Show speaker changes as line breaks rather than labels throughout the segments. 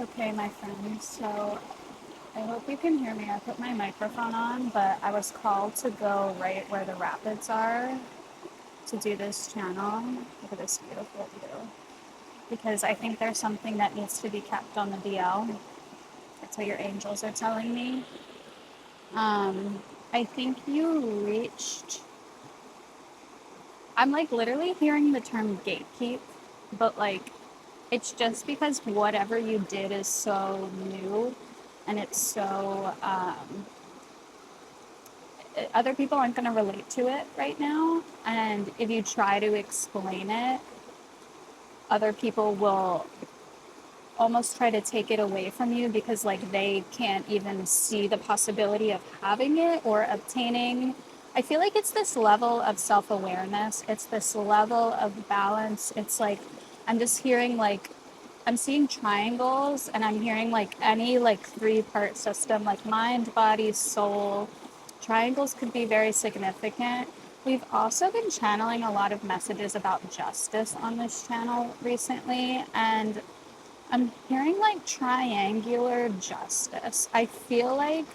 Okay, my friend. So I hope you can hear me. I put my microphone on, but I was called to go right where the rapids are to do this channel. Look at this beautiful view. Because I think there's something that needs to be kept on the DL. That's what your angels are telling me. I think you reached. I'm like literally hearing the term gatekeep, but like it's just because whatever you did is so new and it's so other people aren't going to relate to it right now. And if you try to explain it, other people will almost try to take it away from you because like they can't even see the possibility of having it or obtaining. I feel like it's this level of self-awareness. It's this level of balance. It's like I'm just hearing like I'm seeing triangles and I'm hearing like any like three-part system like mind, body, soul. Triangles could be very significant. We've also been channeling a lot of messages about justice on this channel recently, and I'm hearing like triangular justice. I feel like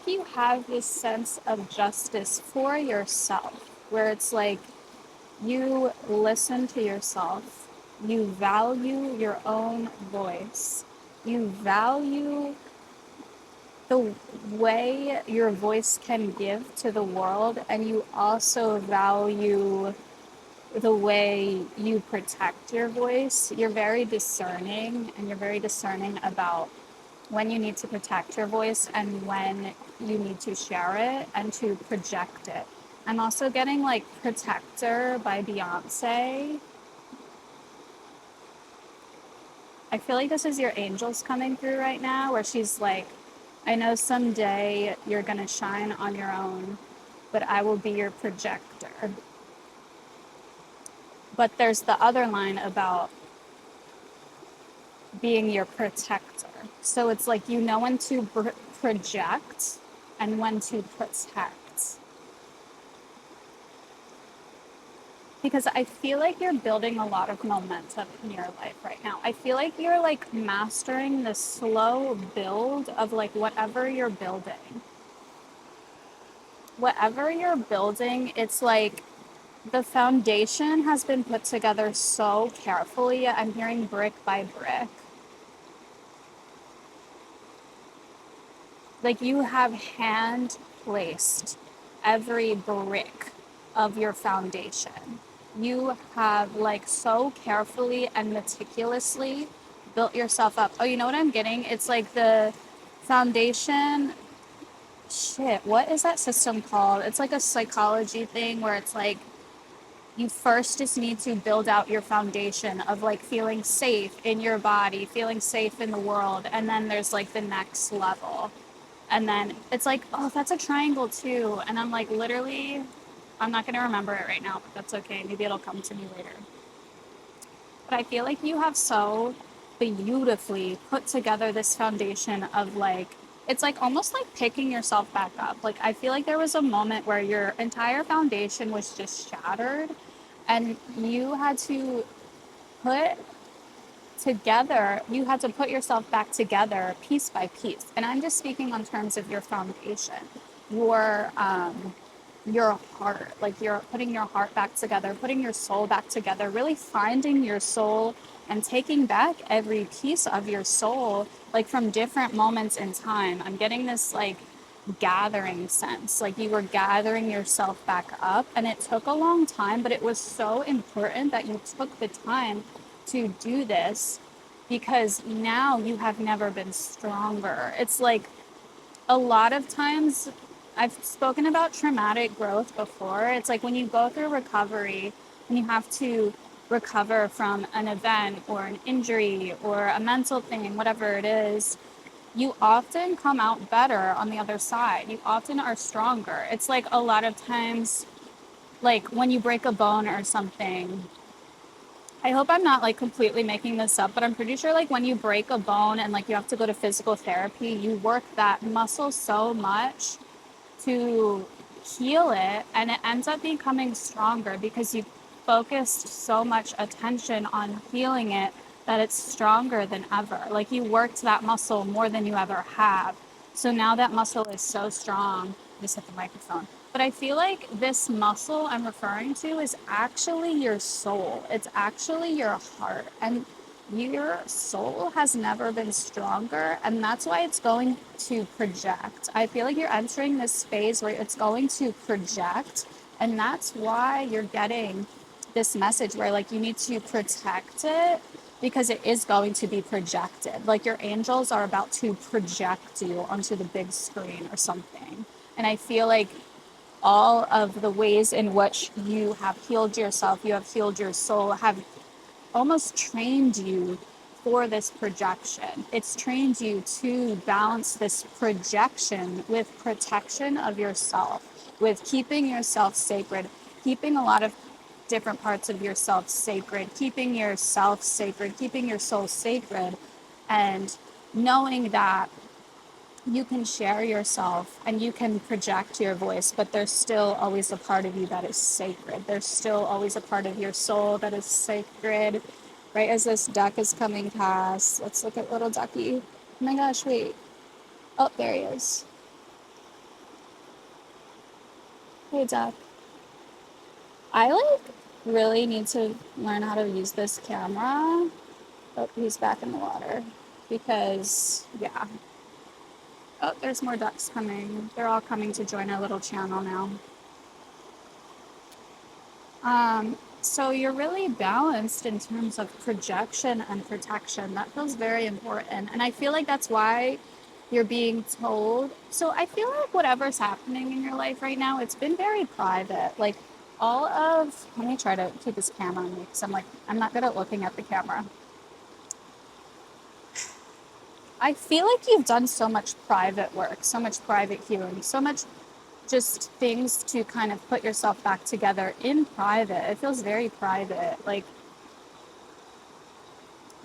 you have this sense of justice for yourself where it's like you listen to yourself, you value your own voice, you value the way your voice can give to the world, and you also value the way you protect your voice. You're very discerning, and you're very discerning about when you need to protect your voice and when you need to share it and to project it. I'm also getting like Protector by Beyonce. I feel like this is your angels coming through right now, where she's like, I know someday you're going to shine on your own, but I will be your projector. But there's the other line about being your protector. So it's like you know when to project and when to protect. Because I feel like you're building a lot of momentum in your life right now. I feel like you're like mastering the slow build of like whatever you're building. Whatever you're building, it's like the foundation has been put together so carefully. I'm hearing brick by brick. Like you have hand placed every brick of your foundation. You have like so carefully and meticulously built yourself up. Oh, you know what I'm getting? It's like the foundation. Shit, what is that system called? It's like a psychology thing where it's like you first just need to build out your foundation of like feeling safe in your body, feeling safe in the world. And then there's like the next level. And then it's like, oh, that's a triangle too. And I'm like, literally, I'm not going to remember it right now, but that's okay. Maybe it'll come to me later. But I feel like you have so beautifully put together this foundation of like, it's like almost like picking yourself back up. Like, I feel like there was a moment where your entire foundation was just shattered and you had to put you had to put yourself back together piece by piece. And I'm just speaking on terms of your foundation, your your heart, like you're putting your heart back together, putting your soul back together, really finding your soul and taking back every piece of your soul, like from different moments in time. I'm getting this like gathering sense, like you were gathering yourself back up, and it took a long time, but it was so important that you took the time to do this because now you have never been stronger. It's like a lot of times I've spoken about traumatic growth before. It's like when you go through recovery and you have to recover from an event or an injury or a mental thing, whatever it is, you often come out better on the other side. You often are stronger. It's like a lot of times, like when you break a bone or something, I hope I'm not like completely making this up, but I'm pretty sure like when you break a bone and like you have to go to physical therapy, you work that muscle so much to heal it and it ends up becoming stronger because you focused so much attention on healing it that it's stronger than ever. Like you worked that muscle more than you ever have. So now that muscle is so strong. Just hit the microphone. But I feel like this muscle I'm referring to is actually your soul. It's actually your heart. And your soul has never been stronger, and that's why it's going to project. I feel like you're entering this phase where it's going to project, and that's why you're getting this message where like you need to protect it because it is going to be projected. Like your angels are about to project you onto the big screen or something. And I feel like all of the ways in which you have healed yourself, you have healed your soul, have almost trained you for this projection. It's trained you to balance this projection with protection of yourself, with keeping yourself sacred, keeping a lot of different parts of yourself sacred, keeping yourself sacred, keeping your soul sacred, and knowing that you can share yourself and you can project your voice, but there's still always a part of you that is sacred. There's still always a part of your soul that is sacred. Right as this duck is coming past, let's look at little ducky. Oh my gosh, wait. Oh, there he is. Hey, duck. I like really need to learn how to use this camera. Oh, he's back in the water because, yeah. Oh, there's more ducks coming. They're all coming to join our little channel now. So you're really balanced in terms of projection and protection. That feels very important. And I feel like that's why you're being told. So I feel like whatever's happening in your life right now, it's been very private. Like let me try to keep this camera on me because I'm not good at looking at the camera. I feel like you've done so much private work, so much private healing, so much just things to kind of put yourself back together in private. It feels very private. And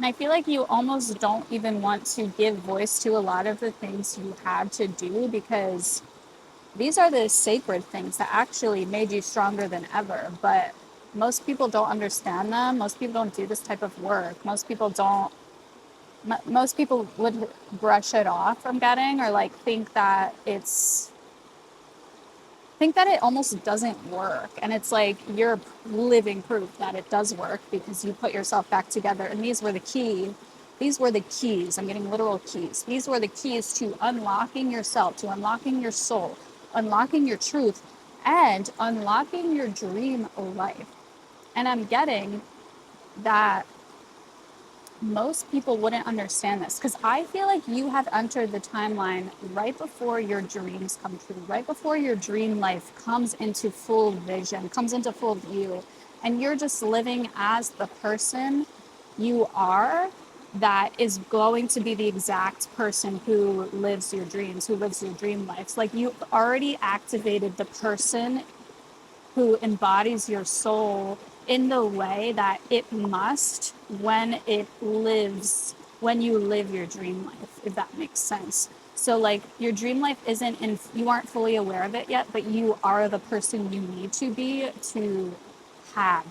I feel like you almost don't even want to give voice to a lot of the things you had to do because these are the sacred things that actually made you stronger than ever. But most people don't understand them. Most people don't do this type of work. Most people would brush it off, I'm getting, or like think that it almost doesn't work. And it's like you're living proof that it does work because you put yourself back together. And these were the keys. I'm getting literal keys. These were the keys to unlocking yourself, to unlocking your soul, unlocking your truth, and unlocking your dream life. And I'm getting that most people wouldn't understand this because I feel like you have entered the timeline right before your dreams come true, right before your dream life comes into full vision, comes into full view, and you're just living as the person you are that is going to be the exact person who lives your dreams, who lives your dream lives. Like you already activated the person who embodies your soul in the way that it must when you live your dream life, if that makes sense. So like your dream life you aren't fully aware of it yet, but you are the person you need to be to have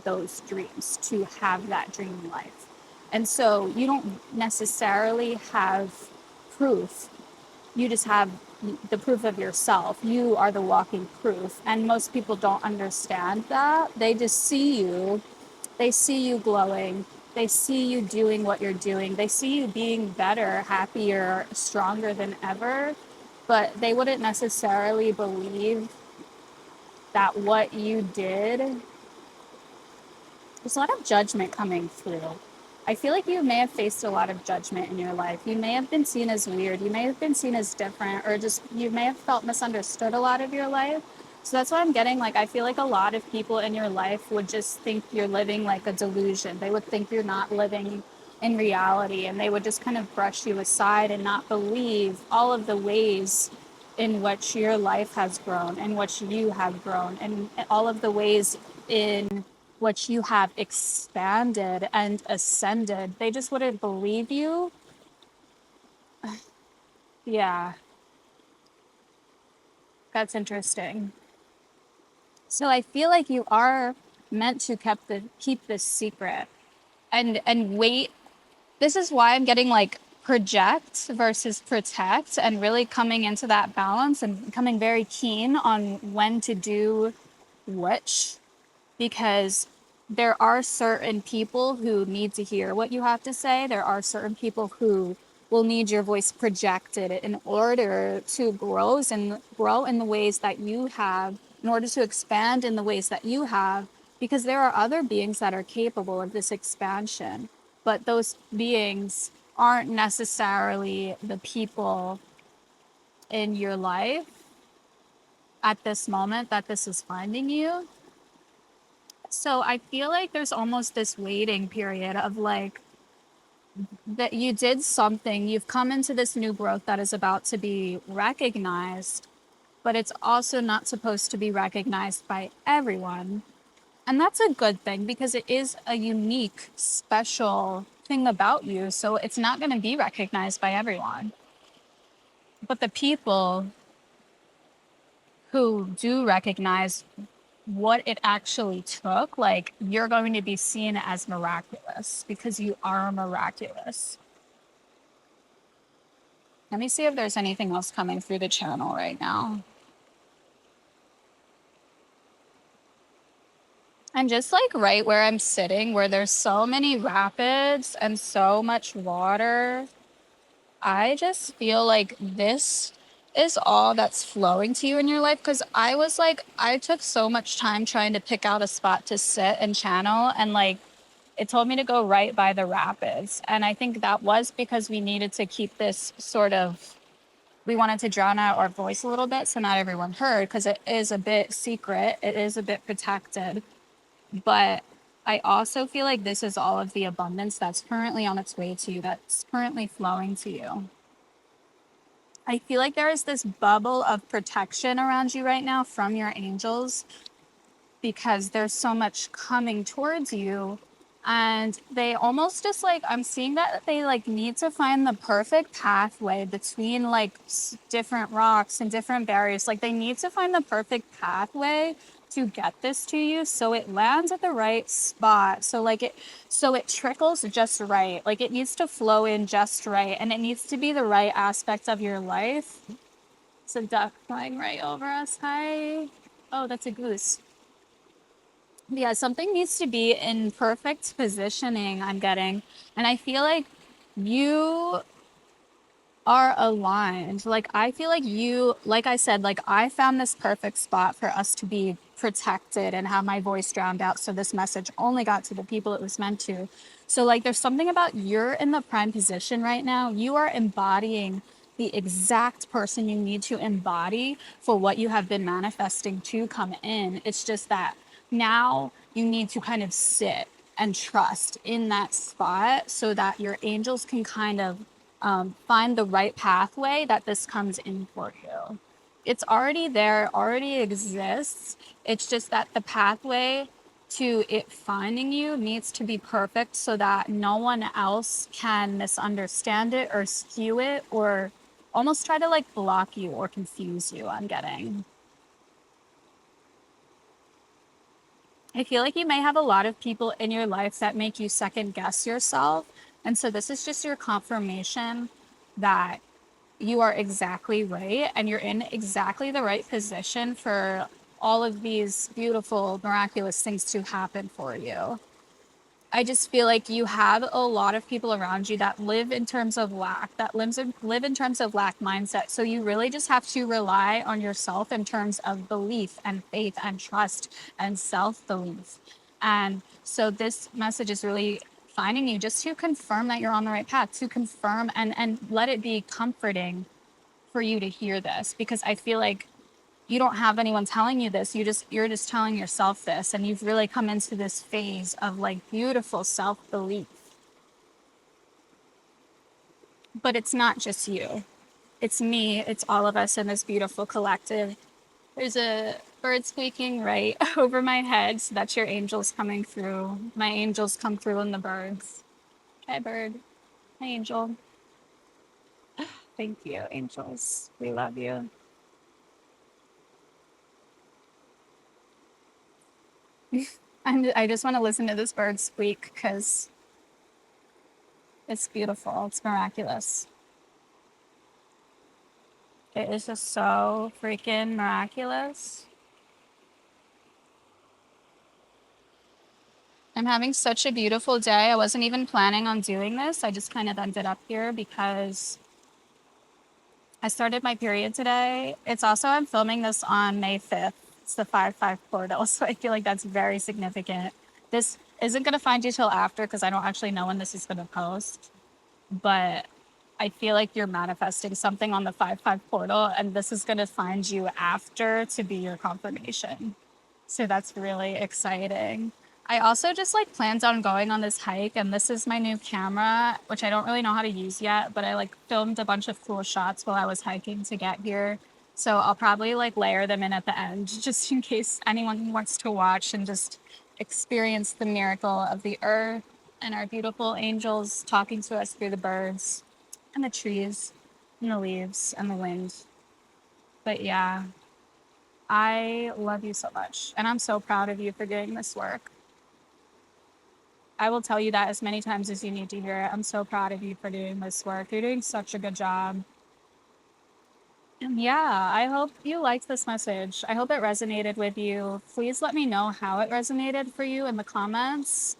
those dreams, to have that dream life. And so you don't necessarily have proof, you just have the proof of yourself. You are the walking proof. And most people don't understand that. They just see you. They see you glowing. They see you doing what you're doing. They see you being better, happier, stronger than ever. But they wouldn't necessarily believe that what you did, there's a lot of judgment coming through. I feel like you may have faced a lot of judgment in your life. You may have been seen as weird. You may have been seen as different, or just you may have felt misunderstood a lot of your life. So that's what I'm getting. Like, I feel like a lot of people in your life would just think you're living like a delusion. They would think you're not living in reality, and they would just kind of brush you aside and not believe all of the ways in which your life has grown, in which you have grown, and all of the ways in which you have expanded and ascended. They just wouldn't believe you. Yeah, that's interesting. So I feel like you are meant to keep this secret and wait. This is why I'm getting like project versus protect and really coming into that balance and becoming very keen on when to do which, because there are certain people who need to hear what you have to say. There are certain people who will need your voice projected in order to grow in the ways that you have, in order to expand in the ways that you have, because there are other beings that are capable of this expansion. But those beings aren't necessarily the people in your life at this moment that this is finding you. So I feel like there's almost this waiting period of like that you did something, you've come into this new growth that is about to be recognized, but it's also not supposed to be recognized by everyone. And that's a good thing because it is a unique, special thing about you. So it's not going to be recognized by everyone. But the people who do recognize what it actually took, like you're going to be seen as miraculous because you are miraculous. Let me see if there's anything else coming through the channel right now. I'm just like right where I'm sitting, where there's so many rapids and so much water. I just feel like this is all that's flowing to you in your life. Because I was like, I took so much time trying to pick out a spot to sit and channel, and like it told me to go right by the rapids. And I think that was because we needed to keep this sort of, we wanted to drown out our voice a little bit so not everyone heard, because it is a bit secret, it is a bit protected. But I also feel like this is all of the abundance that's currently on its way to you, that's currently flowing to you. I feel like there is this bubble of protection around you right now from your angels, because there's so much coming towards you, and they almost just like, I'm seeing that they like need to find the perfect pathway between like different rocks and different barriers. Like they need to find the perfect pathway to get this to you so it lands at the right spot, so like it trickles just right, like it needs to flow in just right, and it needs to be the right aspect of your life. It's a duck flying right over us. Hi. Oh, that's a goose. Yeah, something needs to be in perfect positioning, I'm getting. And I feel like you are aligned. Like, I feel like you, like I said, like, I found this perfect spot for us to be protected and have my voice drowned out. So this message only got to the people it was meant to. So, like, there's something about you're in the prime position right now. You are embodying the exact person you need to embody for what you have been manifesting to come in. It's just that now you need to kind of sit and trust in that spot so that your angels can kind of find the right pathway that this comes in for you. It's already there, already exists. It's just that the pathway to it finding you needs to be perfect so that no one else can misunderstand it or skew it or almost try to like block you or confuse you. I'm getting. I feel like you may have a lot of people in your life that make you second guess yourself. And so this is just your confirmation that you are exactly right and you're in exactly the right position for all of these beautiful, miraculous things to happen for you. I just feel like you have a lot of people around you that live in terms of lack, that live in terms of lack mindset. So you really just have to rely on yourself in terms of belief and faith and trust and self-belief. And so this message is really finding you just to confirm that you're on the right path, to confirm and let it be comforting for you to hear this, because I feel like you don't have anyone telling you this. You're just telling yourself this, and you've really come into this phase of like beautiful self-belief. But it's not just you. It's me, it's all of us in this beautiful collective. There's a bird squeaking right over my head, so that's your angels coming through. My angels come through in the birds. Hi bird. Hi angel. Thank you, angels. We love you. I just want to listen to this bird squeak because it's beautiful. It's miraculous. It is just so freaking miraculous. I'm having such a beautiful day. I wasn't even planning on doing this. I just kind of ended up here because I started my period today. It's also, I'm filming this on May 5th. It's the 5/5 portal. So I feel like that's very significant. This isn't going to find you till after because I don't actually know when this is going to post. But I feel like you're manifesting something on the 5/5 portal, and this is going to find you after to be your confirmation. So that's really exciting. I also just like planned on going on this hike, and this is my new camera, which I don't really know how to use yet, but I like filmed a bunch of cool shots while I was hiking to get here. So I'll probably like layer them in at the end just in case anyone wants to watch and just experience the miracle of the earth and our beautiful angels talking to us through the birds and the trees and the leaves and the wind. But yeah, I love you so much. And I'm so proud of you for doing this work. I will tell you that as many times as you need to hear it. I'm so proud of you for doing this work. You're doing such a good job. And yeah, I hope you liked this message. I hope it resonated with you. Please let me know how it resonated for you in the comments.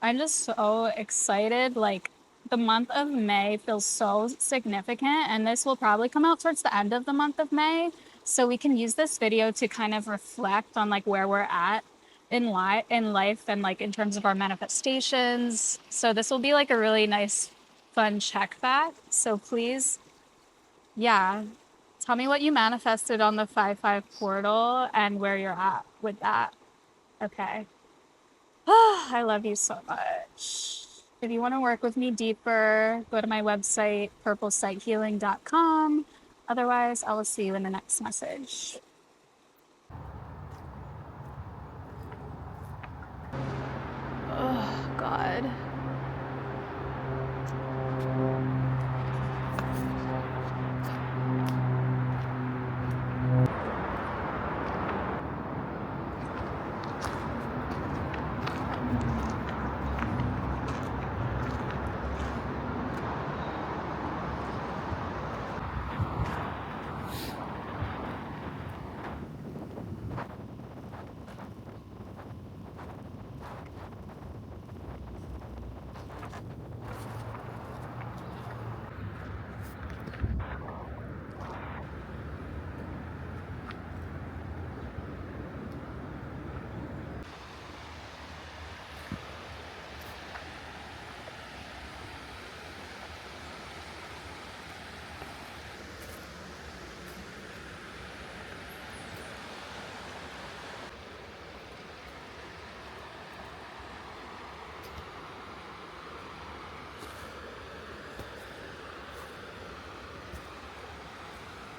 I'm just so excited. Like, the month of May feels so significant, and this will probably come out towards the end of the month of May. So we can use this video to kind of reflect on like where we're at in life and like in terms of our manifestations. So this will be like a really nice, fun check back. So please, yeah, tell me what you manifested on the 5/5 portal and where you're at with that. Okay. I love you so much. If you want to work with me deeper, go to my website, purplesighealing.com. Otherwise, I will see you in the next message. Oh, God.